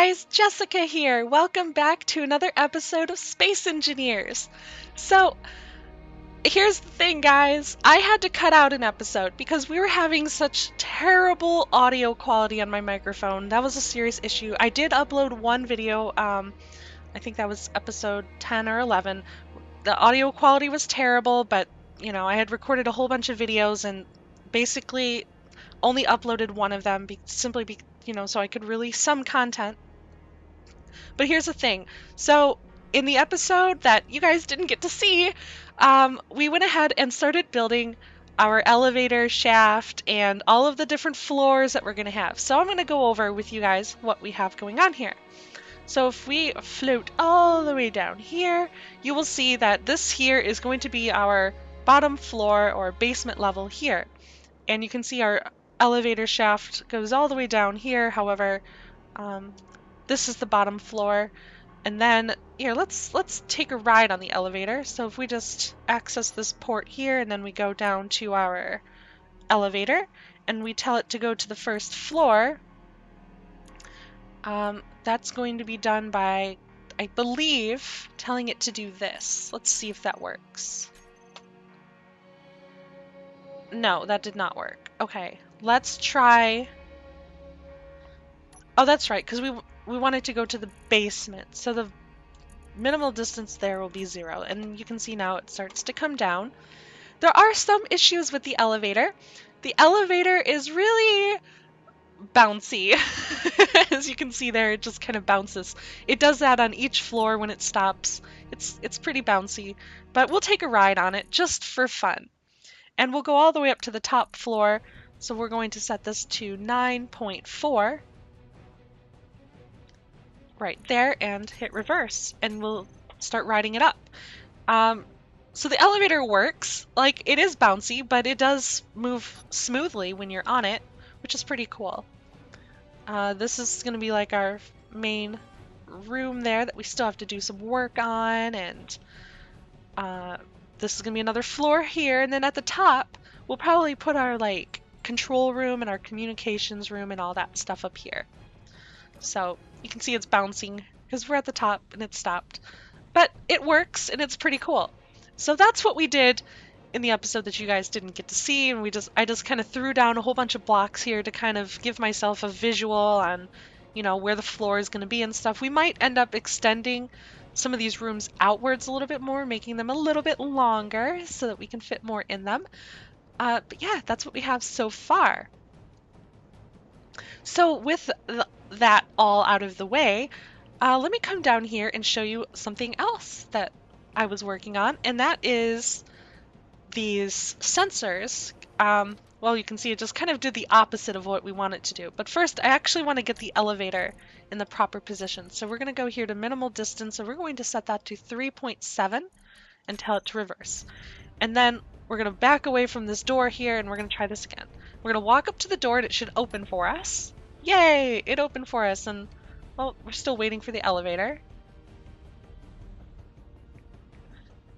guys, Jessica here. Welcome back to another episode of Space Engineers. So, here's the thing, guys. I had to cut out an episode because we were having such terrible audio quality on my microphone. That was a serious issue. I did upload one video, I think that was episode 10 or 11. The audio quality was terrible, but, I had recorded a whole bunch of videos and basically only uploaded one of them simply so I could release some content. But here's the thing. So in the episode that you guys didn't get to see, we went ahead and started building our elevator shaft and all of the different floors that we're going to have. So I'm going to go over with you guys what we have going on here. So if we float all the way down here, you will see that this here is going to be our bottom floor or basement level here. And you can see our elevator shaft goes all the way down here. However, this is the bottom floor. And then here, let's take a ride on the elevator. So if we just access this port here and then we go down to our elevator and we tell it to go to the first floor, that's going to be done by, I believe, telling it to do this. Let's see if that works. No, that did not work. Okay, let's try. Oh, that's right, because we wanted to go to the basement. So the minimal distance there will be 0. And you can see now it starts to come down. There are some issues with the elevator. The elevator is really bouncy. As you can see there, it just kind of bounces. It does that on each floor when it stops. It's pretty bouncy, but we'll take a ride on it just for fun. And we'll go all the way up to the top floor. So we're going to set this to 9.4. Right there, and hit reverse, and we'll start riding it up. So the elevator works. Like, it is bouncy, but it does move smoothly when you're on it, which is pretty cool. This is going to be like our main room there that we still have to do some work on, and this is going to be another floor here, and then at the top, we'll probably put our, like, control room and our communications room and all that stuff up here. So you can see it's bouncing because we're at the top and it stopped. But it works and it's pretty cool. So that's what we did in the episode that you guys didn't get to see, and I just kind of threw down a whole bunch of blocks here to kind of give myself a visual on, where the floor is going to be and stuff. We might end up extending some of these rooms outwards a little bit more, making them a little bit longer so that we can fit more in them. But yeah, that's what we have so far. So with that all out of the way, let me come down here and show you something else that I was working on, and that is these sensors. Well, you can see it just kind of did the opposite of what we want it to do. But first, I actually want to get the elevator in the proper position. So we're going to go here to minimal distance, and we're going to set that to 3.7 and tell it to reverse. And then we're going to back away from this door here, and we're going to try this again. We're going to walk up to the door, and it should open for us. Yay! It opened for us, and, well, we're still waiting for the elevator.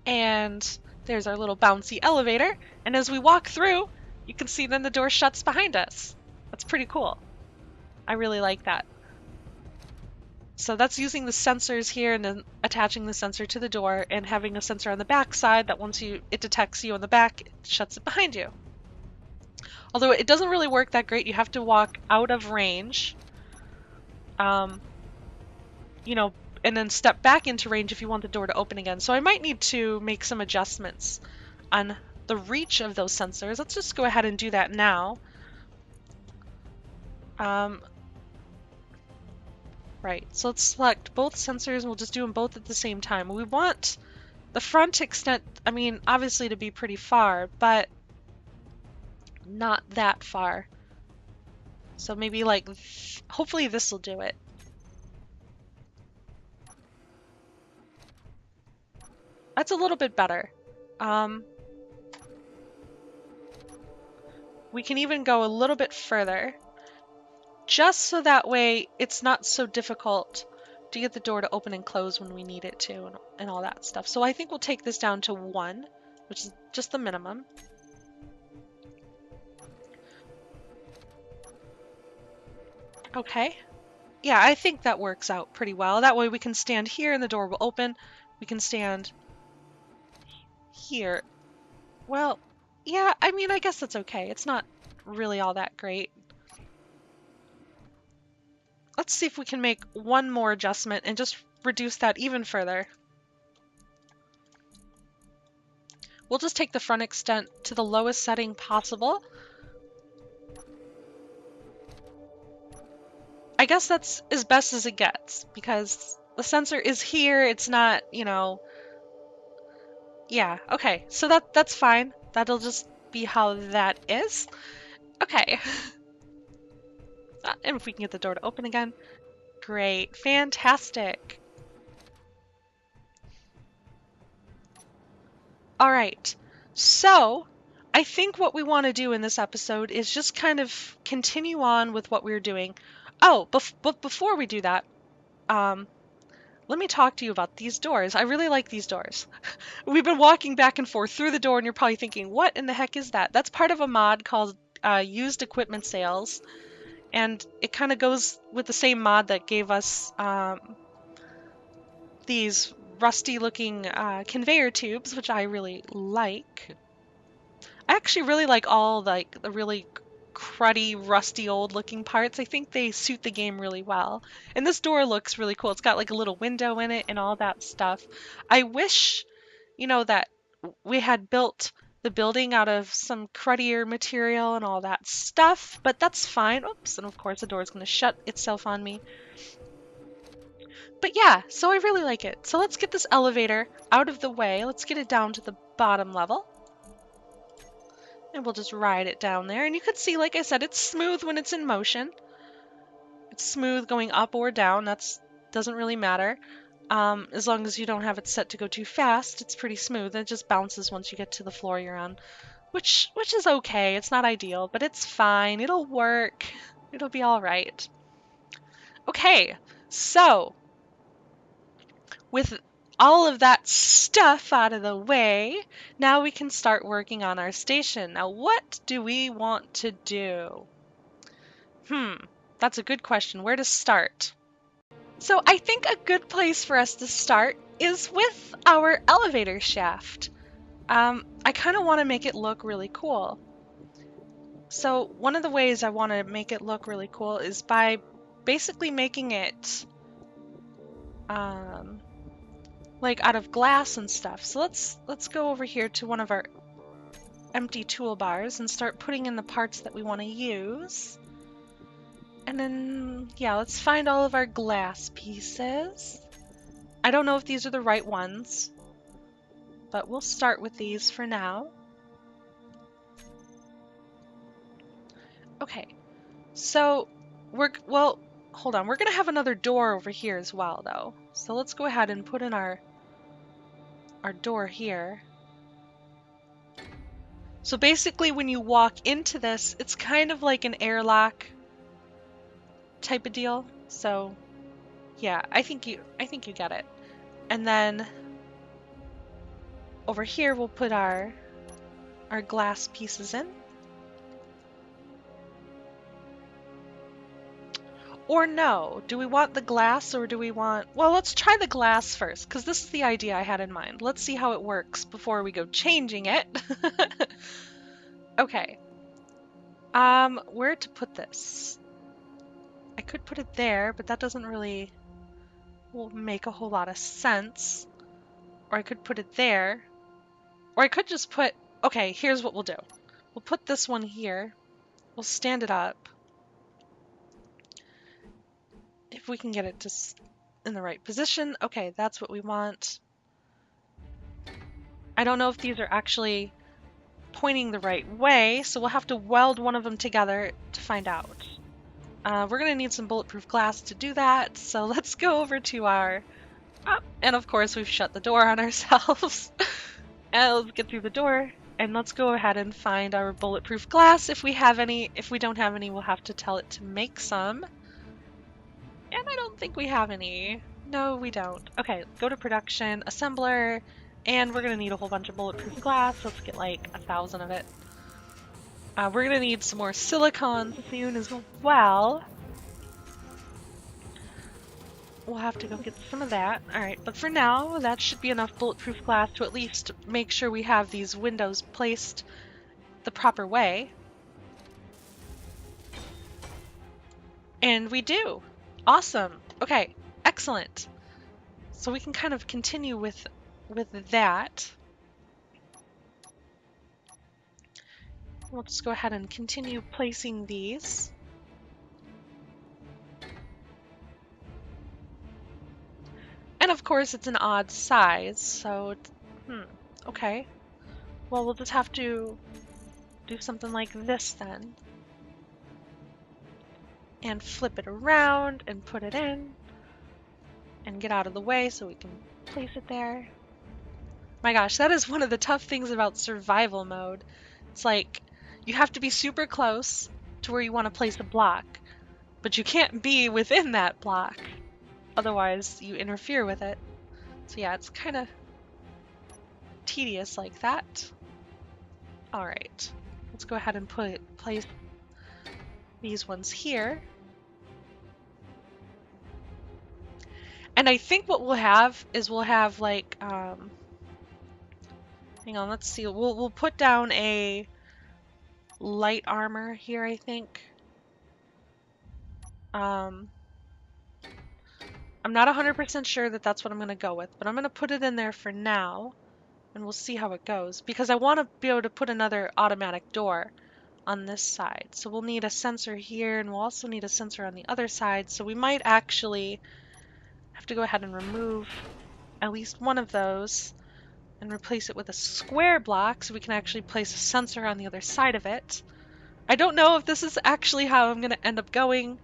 And there's our little bouncy elevator, and as we walk through, you can see then the door shuts behind us. That's pretty cool. I really like that. So that's using the sensors here and then attaching the sensor to the door and having a sensor on the back side that once it detects you on the back, it shuts it behind you. Although it doesn't really work that great. You have to walk out of range, and then step back into range if you want the door to open again. So I might need to make some adjustments on the reach of those sensors. Let's just go ahead and do that now. Right, so let's select both sensors and we'll just do them both at the same time. We want the front extent, obviously to be pretty far, but not that far. So maybe like, hopefully this will do it. That's a little bit better. We can even go a little bit further, just so that way it's not so difficult to get the door to open and close when we need it to and all that stuff. So I think we'll take this down to 1, which is just the minimum. Okay. Yeah, I think that works out pretty well. That way we can stand here and the door will open. We can stand here. Well, yeah, I mean, I guess that's okay. It's not really all that great. Let's see if we can make one more adjustment and just reduce that even further. We'll just take the front extent to the lowest setting possible. I guess that's as best as it gets because the sensor is here. It's not, you know, yeah, okay. So that's fine. That'll just be how that is. Okay. And if we can get the door to open again. Great. Fantastic. All right. So, I think what we want to do in this episode is just kind of continue on with what we were doing. Oh, but before we do that, um, let me talk to you about these doors. I really like these doors. We've been walking back and forth through the door, and you're probably thinking, what in the heck is that? That's part of a mod called Used Equipment Sales, and it kind of goes with the same mod that gave us these rusty-looking conveyor tubes, which I really like. I actually really like all like the really cruddy, rusty, old-looking parts. I think they suit the game really well. And this door looks really cool. It's got like a little window in it and all that stuff. I wish, you know, that we had built the building out of some cruddier material and all that stuff, but that's fine. Oops, and of course the door is going to shut itself on me. But yeah, so I really like it. So let's get this elevator out of the way. Let's get it down to the bottom level. And we'll just ride it down there. And you can see, like I said, it's smooth when it's in motion. It's smooth going up or down. That's doesn't really matter. As long as you don't have it set to go too fast, it's pretty smooth. It just bounces once you get to the floor you're on. Which is okay. It's not ideal, but it's fine. It'll work. It'll be all right. Okay, so with all of that stuff out of the way, now we can start working on our station. Now, what do we want to do? That's a good question. Where to start? So I think a good place for us to start is with our elevator shaft. I kind of want to make it look really cool. So one of the ways I want to make it look really cool is by basically making it like out of glass and stuff. So let's go over here to one of our empty toolbars and start putting in the parts that we want to use. And then, yeah, let's find all of our glass pieces. I don't know if these are the right ones, but we'll start with these for now. Okay, so well, hold on. We're going to have another door over here as well, though. So let's go ahead and put in our door here. So basically when you walk into this, it's kind of like an airlock type of deal. So yeah, I think you get it. And then over here we'll put our glass pieces in. Or no, do we want the glass or do we want... Well, let's try the glass first, because this is the idea I had in mind. Let's see how it works before we go changing it. Okay. Where to put this? I could put it there, but that doesn't really make a whole lot of sense. Or I could put it there. Or I could just put... Okay, here's what we'll do. We'll put this one here. We'll stand it up. If we can get it just in the right position. Okay, that's what we want. I don't know if these are actually pointing the right way, so we'll have to weld one of them together to find out. We're going to need some bulletproof glass to do that, so let's go over to our... and of course we've shut the door on ourselves. And let's get through the door, and let's go ahead and find our bulletproof glass if we have any. If we don't have any, we'll have to tell it to make some. And I don't think we have any. No, we don't. Okay, go to production, assembler, and we're going to need a whole bunch of bulletproof glass. Let's get like 1,000 of it. We're going to need some more silicon soon as well. we'll have to go get some of that. Alright, but for now, that should be enough bulletproof glass to at least make sure we have these windows placed the proper way. And we do! Awesome! Okay, excellent! So we can kind of continue with that. We'll just go ahead and continue placing these. And of course it's an odd size, so it's, okay. Well, we'll just have to do something like this then. And flip it around and put it in. And get out of the way so we can place it there. My gosh, that is one of the tough things about survival mode. It's like, you have to be super close to where you want to place a block, but you can't be within that block. Otherwise, you interfere with it. So yeah, it's kind of tedious like that. Alright, let's go ahead and place these ones here. And I think what we'll have is we'll have like, hang on, let's see. We'll put down a light armor here, I think. I'm not 100% sure that that's what I'm going to go with, but I'm going to put it in there for now, and we'll see how it goes. Because I want to be able to put another automatic door on this side. So we'll need a sensor here, and we'll also need a sensor on the other side. So we might actually have to go ahead and remove at least one of those and replace it with a square block so we can actually place a sensor on the other side of it. I don't know if this is actually how I'm going to end up going.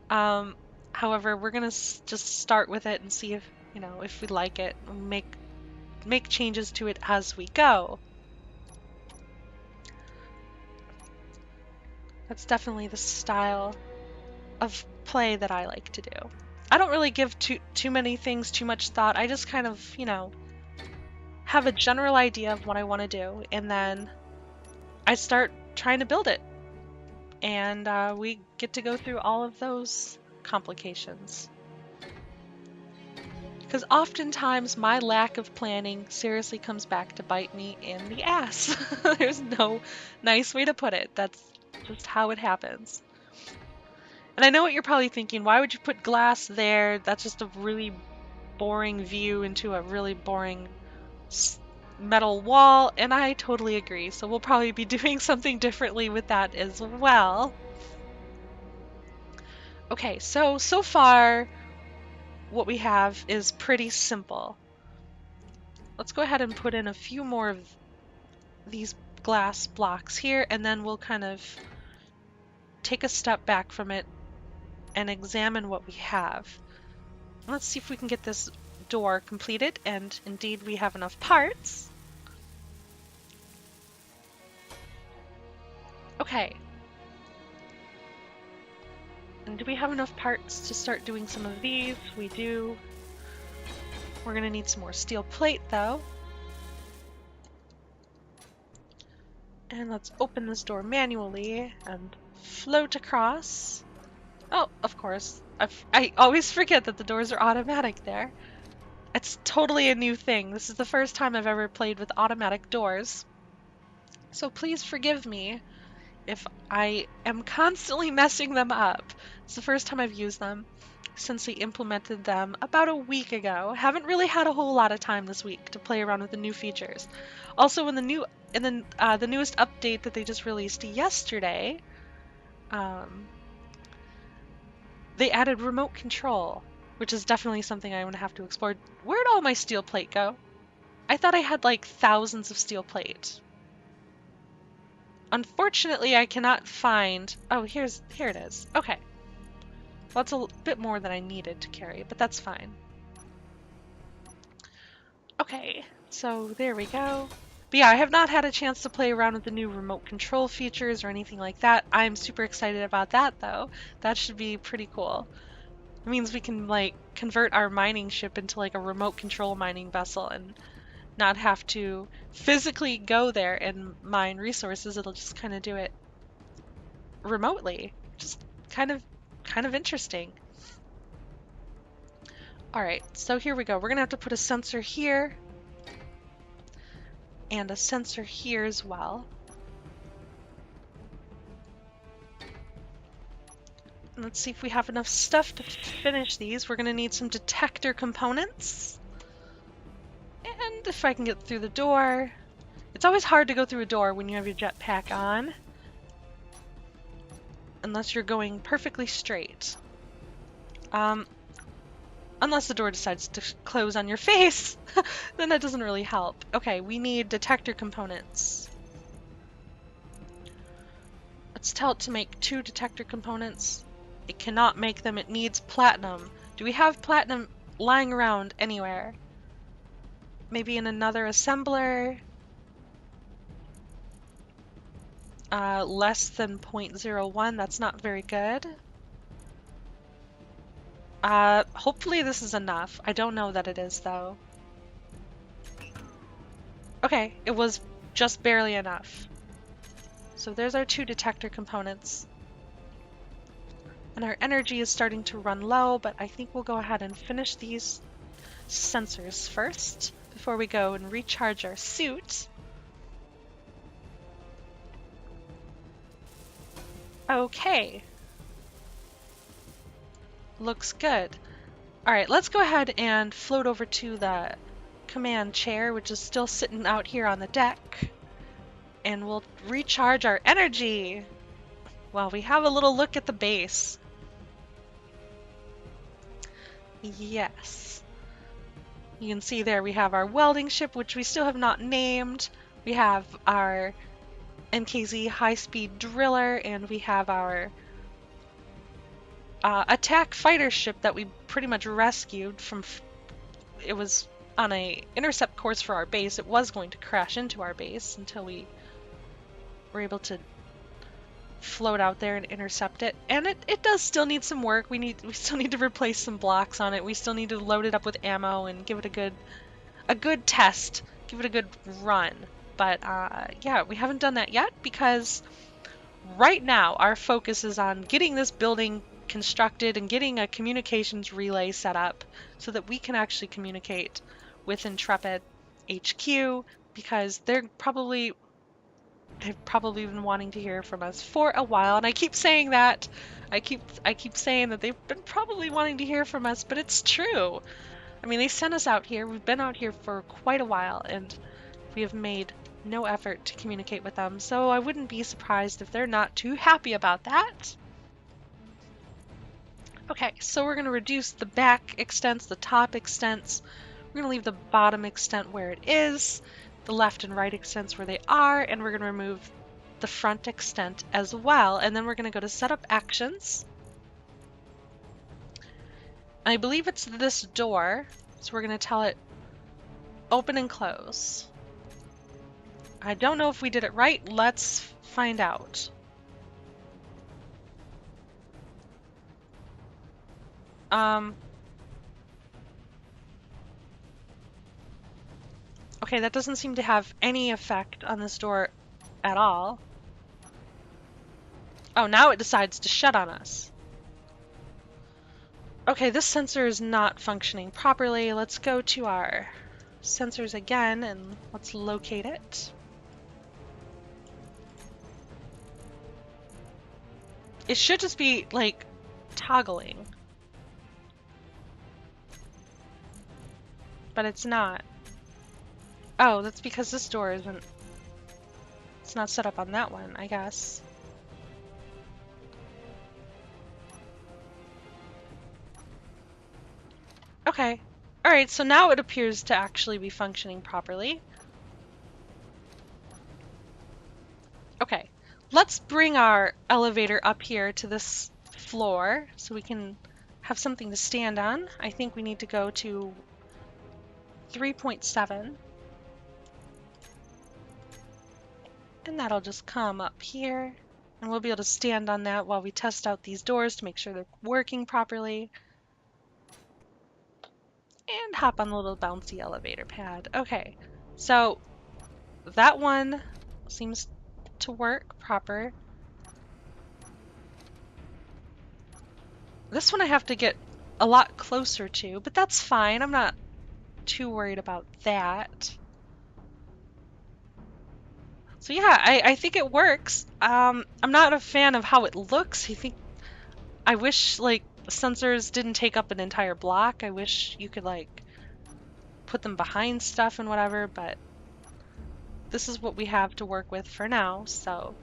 However, we're going to just start with it and see if, you know, if we like it, and make changes to it as we go. That's definitely the style of play that I like to do. I don't really give too many things too much thought. I just kind of, you know, have a general idea of what I want to do, and then I start trying to build it. And we get to go through all of those complications. Because oftentimes my lack of planning seriously comes back to bite me in the ass. There's no nice way to put it. That's just how it happens. And I know what you're probably thinking. Why would you put glass there? That's just a really boring view into a really boring metal wall. And I totally agree. So we'll probably be doing something differently with that as well. Okay, so far what we have is pretty simple. Let's go ahead and put in a few more of these glass blocks here, and then we'll kind of take a step back from it and examine what we have. Let's see if we can get this door completed, and indeed we have enough parts. Okay. And do we have enough parts to start doing some of these? We do. We're going to need some more steel plate, though. And let's open this door manually and float across. Oh, of course. I always forget that the doors are automatic there. It's totally a new thing. This is the first time I've ever played with automatic doors. So please forgive me if I am constantly messing them up. It's the first time I've used them since they implemented them about a week ago. Haven't really had a whole lot of time this week to play around with the new features. Also, in the newest update that they just released yesterday, they added remote control, which is definitely something I'm gonna have to explore. Where'd all my steel plate go? I thought I had like thousands of steel plate. Unfortunately, I cannot find... Oh, here it is. Okay. Well, that's a bit more than I needed to carry, but that's fine. Okay, so there we go. But yeah, I have not had a chance to play around with the new remote control features or anything like that. I'm super excited about that, though. That should be pretty cool. It means we can, like, convert our mining ship into, like, a remote control mining vessel and not have to physically go there and mine resources. It'll just kind of do it remotely. Just kind of interesting. Alright, so here we go. We're gonna have to put a sensor here and a sensor here as well. And let's see if we have enough stuff to finish these. We're gonna need some detector components. And if I can get through the door. It's always hard to go through a door when you have your jetpack on. Unless you're going perfectly straight. Unless the door decides to close on your face, then that doesn't really help. Okay, we need detector components. Let's tell it to make 2 detector components. It cannot make them, it needs platinum. Do we have platinum lying around anywhere? Maybe in another assembler? Less than 0.01, that's not very good. Hopefully this is enough. I don't know that it is, though. Okay, it was just barely enough. So there's our 2 detector components. And our energy is starting to run low, but I think we'll go ahead and finish these sensors first before we go and recharge our suit. Okay. Looks good. Alright, let's go ahead and float over to the command chair, which is still sitting out here on the deck. And we'll recharge our energy while we have a little look at the base. Yes. You can see there we have our welding ship, which we still have not named. We have our NKZ high-speed driller, and we have our attack fighter ship that we pretty much rescued from... It was on a intercept course for our base. It was going to crash into our base until we were able to float out there and intercept it. And it does still need some work. We still need to replace some blocks on it. We still need to load it up with ammo and give it a good test. Give it a good run. But yeah, we haven't done that yet because right now our focus is on getting this building constructed and getting a communications relay set up so that we can actually communicate with Intrepid HQ, because they've probably been wanting to hear from us for a while, and I keep saying that. I keep saying that they've been probably wanting to hear from us, but it's true. I mean, they sent us out here. We've been out here for quite a while, and we have made no effort to communicate with them, so I wouldn't be surprised if they're not too happy about that. Okay, so we're going to reduce the back extents, the top extents. We're going to leave the bottom extent where it is, the left and right extents where they are, and we're going to remove the front extent as well. And then we're going to go to Setup Actions. I believe it's this door, so we're going to tell it open and close. I don't know if we did it right. Let's find out. Okay, that doesn't seem to have any effect on this door at all. Oh, now it decides to shut on us. Okay, this sensor is not functioning properly. Let's go to our sensors again and let's locate it. It should just be, like, toggling. But it's not. Oh, that's because this door isn't... It's not set up on that one, I guess. Okay. Alright, so now it appears to actually be functioning properly. Okay. Let's bring our elevator up here to this floor so we can have something to stand on. I think we need to go to 3.7. And that'll just come up here. And we'll be able to stand on that while we test out these doors to make sure they're working properly. And hop on the little bouncy elevator pad. Okay, so that one seems to work proper. This one I have to get a lot closer to, but that's fine. I'm not too worried about that. So yeah, I think it works. I'm not a fan of how it looks. I wish like sensors didn't take up an entire block. I wish you could like put them behind stuff and whatever, but this is what we have to work with for now, so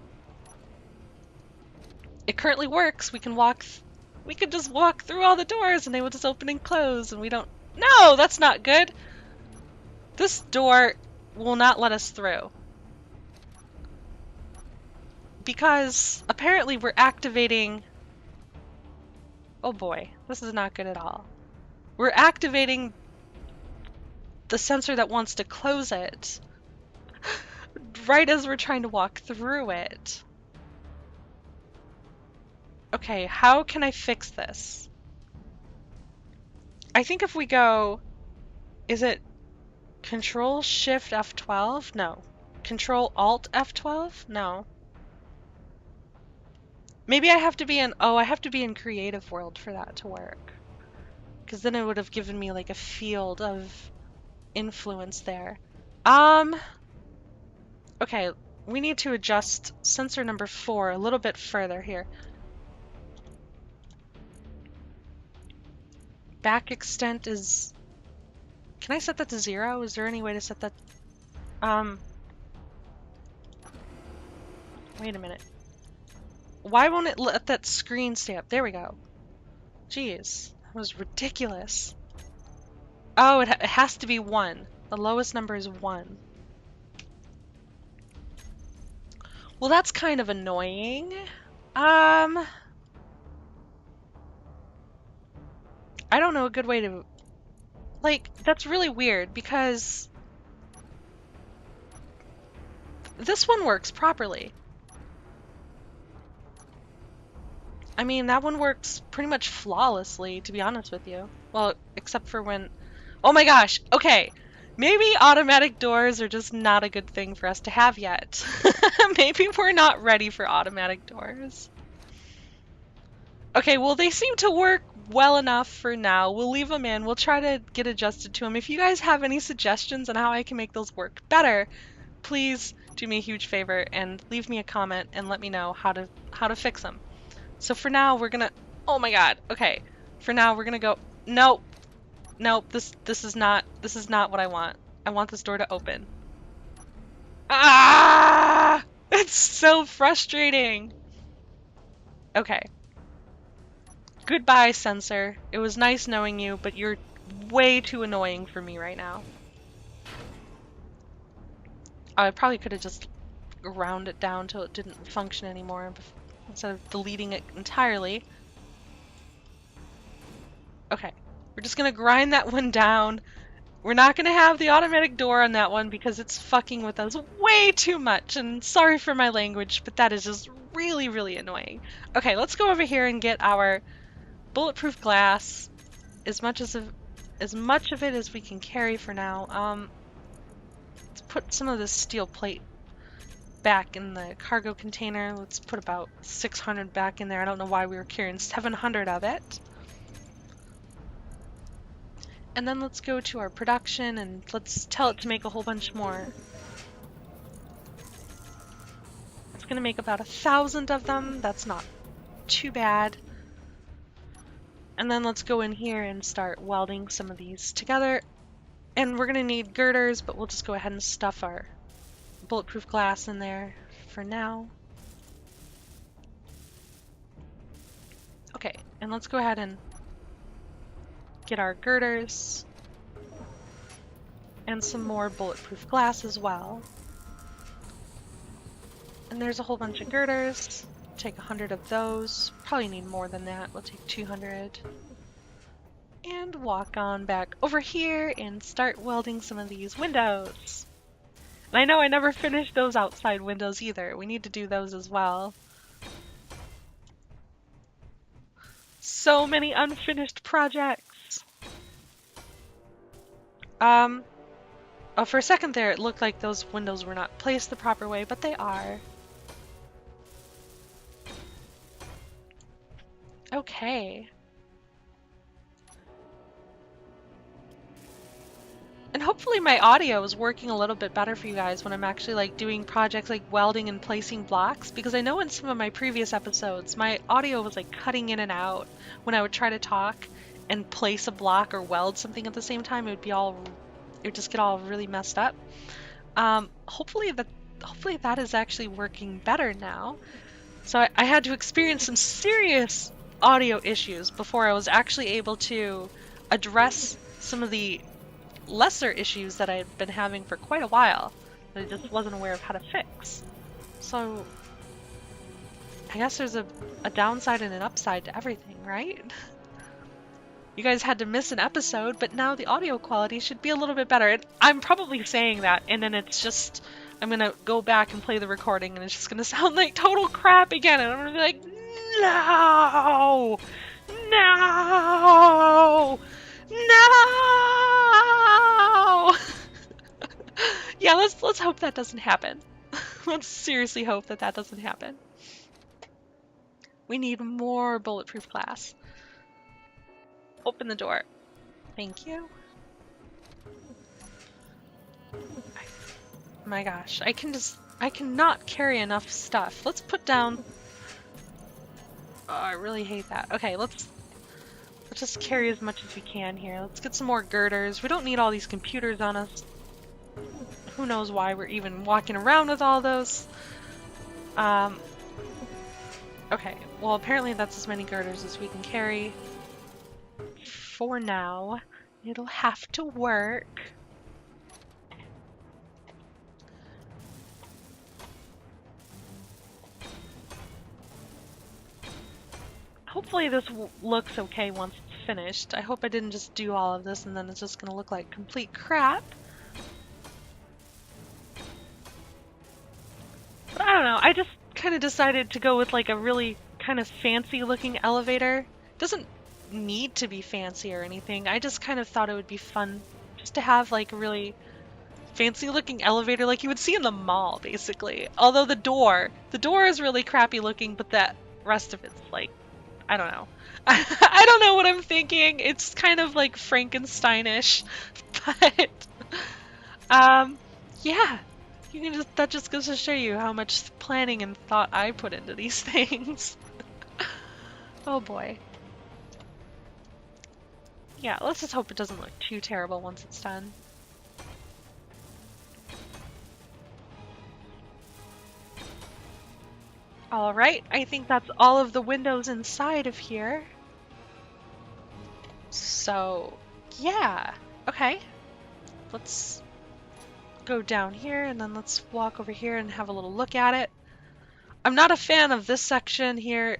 it currently works. We could just walk through all the doors and they will just open and close and we don't. No, that's not good. This door will not let us through. Because apparently we're activating. Oh boy, this is not good at all. We're activating the sensor that wants to close it right as we're trying to walk through it. Okay, how can I fix this? I think if we go, is it Control Shift F12? No. Control Alt F12? No. Maybe I have to be in, oh, I have to be in Creative World for that to work. Because then it would have given me like a field of influence there. Okay, we need to adjust sensor number 4 a little bit further here. Back extent is... Can I set that to 0? Is there any way to set that... Wait a minute. Why won't it let that screen stay up? There we go. Jeez, that was ridiculous. Oh, it has to be 1. The lowest number is 1. Well, that's kind of annoying. I don't know a good way to... Like, that's really weird because this one works properly. I mean, that one works pretty much flawlessly, to be honest with you. Well, except for when... Oh my gosh, okay. Maybe automatic doors are just not a good thing for us to have yet. Maybe we're not ready for automatic doors. Okay, well, they seem to work well enough for now. We'll leave them in. We'll try to get adjusted to them. If you guys have any suggestions on how I can make those work better, please do me a huge favor and leave me a comment and let me know how to fix them. So for now, we're gonna... Oh my god, okay. For now, we're gonna go... Nope. Nope, this is not what I want. I want this door to open. Ah! It's so frustrating! Okay. Goodbye, sensor. It was nice knowing you, but you're way too annoying for me right now. I probably could have just ground it down till it didn't function anymore instead of deleting it entirely. Okay, we're just gonna grind that one down. We're not gonna have the automatic door on that one because it's fucking with us way too much, and sorry for my language, but that is just really, really annoying. Okay, let's go over here and get our bulletproof glass, as much of it as we can carry for now. Let's put some of this steel plate back in the cargo container. Let's put about 600 back in there. I don't know why we were carrying 700 of it. And then let's go to our production and let's tell it to make a whole bunch more. It's gonna make about 1,000 of them. That's not too bad. And then let's go in here and start welding some of these together. And we're gonna need girders, but we'll just go ahead and stuff our bulletproof glass in there for now. Okay, and let's go ahead and get our girders and some more bulletproof glass as well. And there's a whole bunch of girders. Take 100 of those. Probably need more than that. We'll take 200. And walk on back over here and start welding some of these windows. And I know I never finished those outside windows either. We need to do those as well. So many unfinished projects. Oh, for a second there, it looked like those windows were not placed the proper way, but they are. Okay. And hopefully my audio is working a little bit better for you guys when I'm actually like doing projects like welding and placing blocks, because I know in some of my previous episodes my audio was like cutting in and out when I would try to talk and place a block or weld something at the same time. It would just get all really messed up. Hopefully that is actually working better now. So I had to experience some serious audio issues before I was actually able to address some of the lesser issues that I had been having for quite a while that I just wasn't aware of how to fix. So I guess there's a downside and an upside to everything, right? You guys had to miss an episode, but now the audio quality should be a little bit better. And I'm probably saying that, and then it's just, I'm gonna go back and play the recording, and it's just gonna sound like total crap again, and I'm gonna be like, no! No! No! Yeah, let's hope that doesn't happen. Let's seriously hope that that doesn't happen. We need more bulletproof glass. Open the door. Thank you. My gosh, I cannot carry enough stuff. Let's put down... Oh, I really hate that. Okay, let's just carry as much as we can here. Let's get some more girders. We don't need all these computers on us. Who knows why we're even walking around with all those. Okay, well apparently that's as many girders as we can carry. For now, it'll have to work. Hopefully this looks okay once it's finished. I hope I didn't just do all of this and then it's just gonna look like complete crap. But I don't know, I just kind of decided to go with like a really kind of fancy looking elevator. It doesn't need to be fancy or anything. I just kind of thought it would be fun just to have like a really fancy looking elevator like you would see in the mall, basically. Although the door is really crappy looking, but that rest of it's like, I don't know. I don't know what I'm thinking. It's kind of like Frankensteinish, but yeah. That just goes to show you how much planning and thought I put into these things. Oh boy. Yeah, let's just hope it doesn't look too terrible once it's done. Alright, I think that's all of the windows inside of here. So, yeah. Okay. Let's go down here and then let's walk over here and have a little look at it. I'm not a fan of this section here.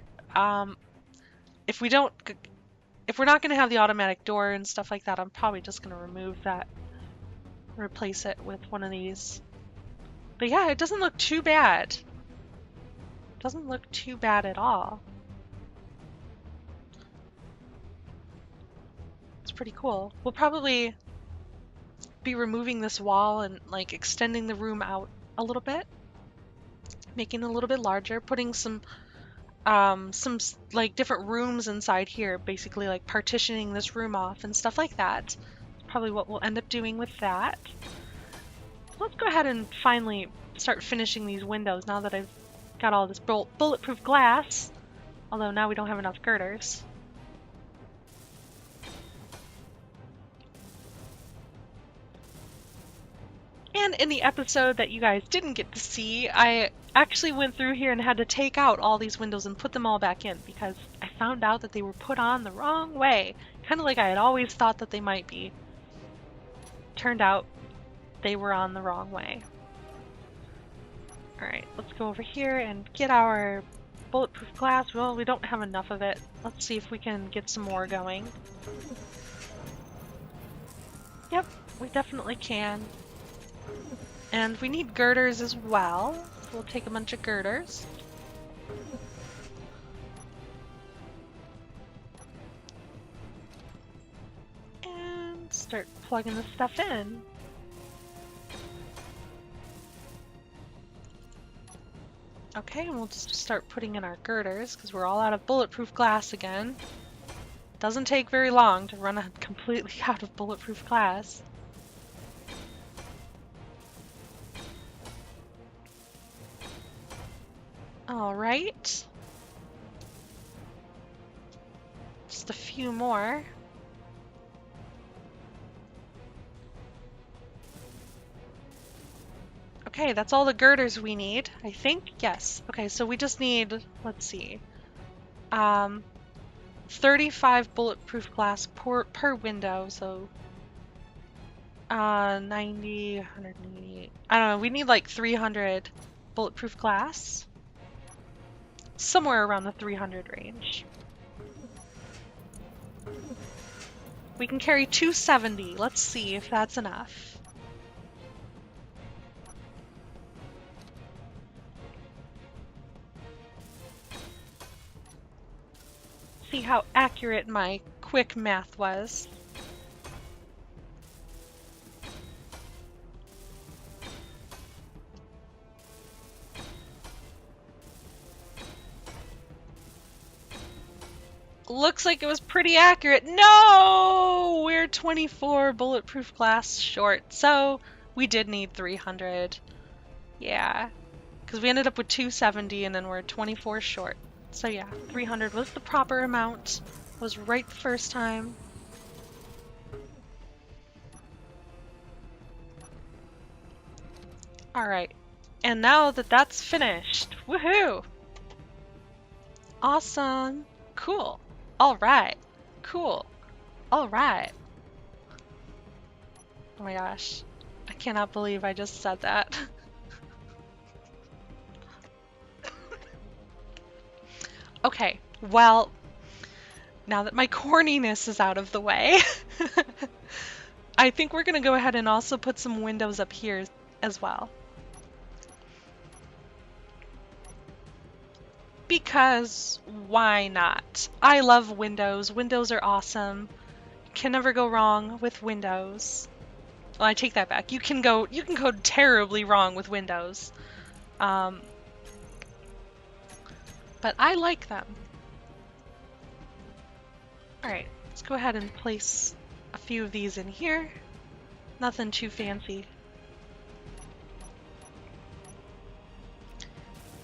If we're not going to have the automatic door and stuff like that, I'm probably just going to remove that, replace it with one of these. But yeah, it doesn't look too bad. Doesn't look too bad at all. It's pretty cool. We'll probably be removing this wall and like extending the room out a little bit, making it a little bit larger, putting some like different rooms inside here, basically like partitioning this room off and stuff like that. That's probably what we'll end up doing with that. Let's go ahead and finally start finishing these windows now that I've got all this bulletproof glass, although now we don't have enough girders. And in the episode that you guys didn't get to see, I actually went through here and had to take out all these windows and put them all back in because I found out that they were put on the wrong way. Kind of like I had always thought that they might be. Turned out they were on the wrong way. Alright, let's go over here and get our bulletproof glass. Well, we don't have enough of it. Let's see if we can get some more going. Yep, we definitely can. And we need girders as well. So we'll take a bunch of girders. And start plugging this stuff in. Okay, and we'll just start putting in our girders because we're all out of bulletproof glass again. Doesn't take very long to run completely out of bulletproof glass. All right. Just a few more. Okay, that's all the girders we need, I think. Yes. Okay, so we just need, let's see, 35 bulletproof glass per window, so 90, 180. I don't know, we need like 300 bulletproof glass. Somewhere around the 300 range. We can carry 270. Let's see if that's enough. See how accurate my quick math was. Looks like it was pretty accurate. No! We're 24 bulletproof glass short, so we did need 300. Yeah, because we ended up with 270 and then we're 24 short. So yeah, 300 was the proper amount. Was right the first time. Alright, and now that that's finished, woohoo! Awesome! Cool! Alright! Cool! Alright! Oh my gosh, I cannot believe I just said that. Okay, well, now that my corniness is out of the way, I think we're gonna go ahead and also put some windows up here as well. Because why not? I love windows. Windows are awesome. Can never go wrong with windows. Well, I take that back. You can go terribly wrong with windows. But I like them. Alright, let's go ahead and place a few of these in here. Nothing too fancy.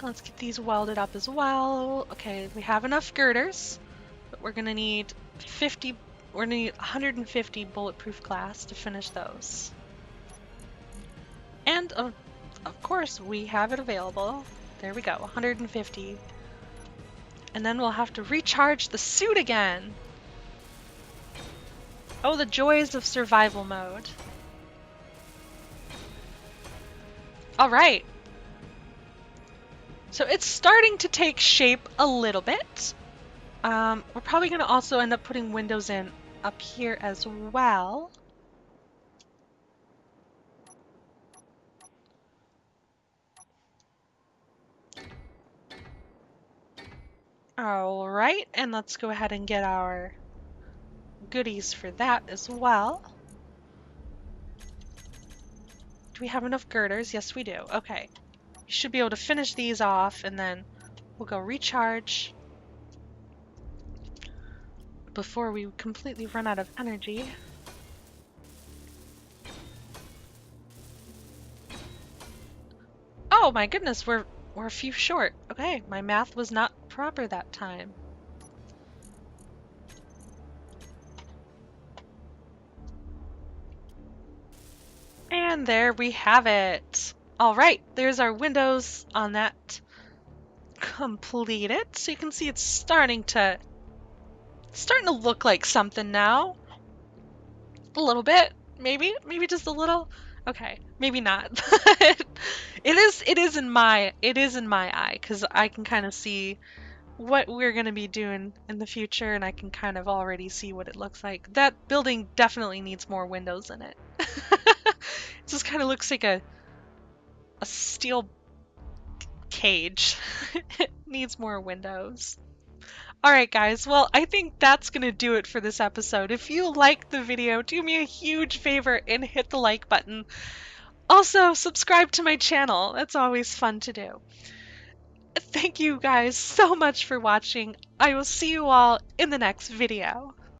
Let's get these welded up as well. Okay, we have enough girders, but we're gonna need 150 bulletproof glass to finish those. And of course, we have it available. There we go, 150. And then we'll have to recharge the suit again. Oh, the joys of survival mode. All right. So it's starting to take shape a little bit. We're probably going to also end up putting windows in up here as well. All right, and let's go ahead and get our goodies for that as well. Do we have enough girders? Yes, we do. Okay. You should be able to finish these off, and then we'll go recharge before we completely run out of energy. Oh my goodness, we're a few short. Okay, my math was not proper that time. And there we have it. All right, there's our windows on that completed. So you can see it's starting to look like something now. A little bit, maybe just a little. Okay, maybe not. But it is in my eye because I can kind of see what we're going to be doing in the future, and I can kind of already see what it looks like. That building definitely needs more windows in it. It just kind of looks like a steel cage. It needs more windows. Alright guys, well I think that's gonna do it for this episode. If you liked the video, do me a huge favor and hit the like button. Also, subscribe to my channel. That's always fun to do. Thank you guys so much for watching. I will see you all in the next video.